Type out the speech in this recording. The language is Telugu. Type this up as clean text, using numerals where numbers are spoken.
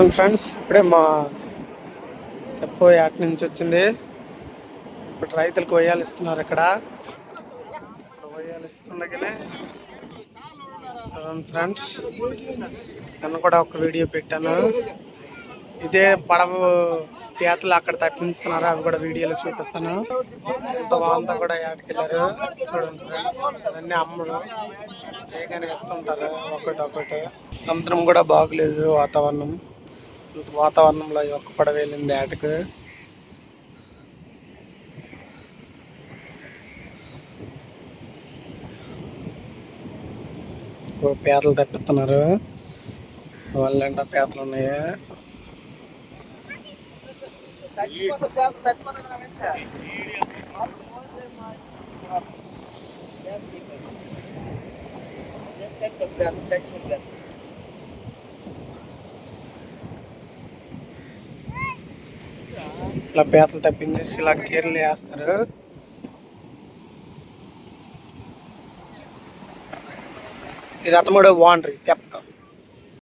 ఫ్రెండ్స్ ఇప్పుడే మా తెప్ప యాట్ నుంచి వచ్చింది. ఇప్పుడు రైతులకు వయ్యాలు ఇస్తున్నారు. ఇక్కడ వయ్యాలు ఇస్తుండగానే ఫ్రెండ్స్ నన్ను కూడా ఒక వీడియో పెట్టాను. ఇదే పడవ పీతలు అక్కడ తప్పించుతున్నారు. అవి కూడా వీడియోలో చూపిస్తాను. వాళ్ళంతా కూడా యాటకెళ్ళారు. చూడండి ఫ్రెండ్స్, అవన్నీ అమ్మరు ఏగానే ఇస్తుంటారు ఒకటి. సముద్రం కూడా బాగులేదు. వాతావరణంలో ఒక్క పడవ వెళ్ళింది ఏటకు. పీతలు తప్పిస్తున్నారు. వాళ్ళంట పీతలు ఉన్నాయి. ఇలా పీతలు తప్పించేసి ఇలా గేర్లు వేస్తారు. ఇది 13వ వాండ్రి తెప్పక.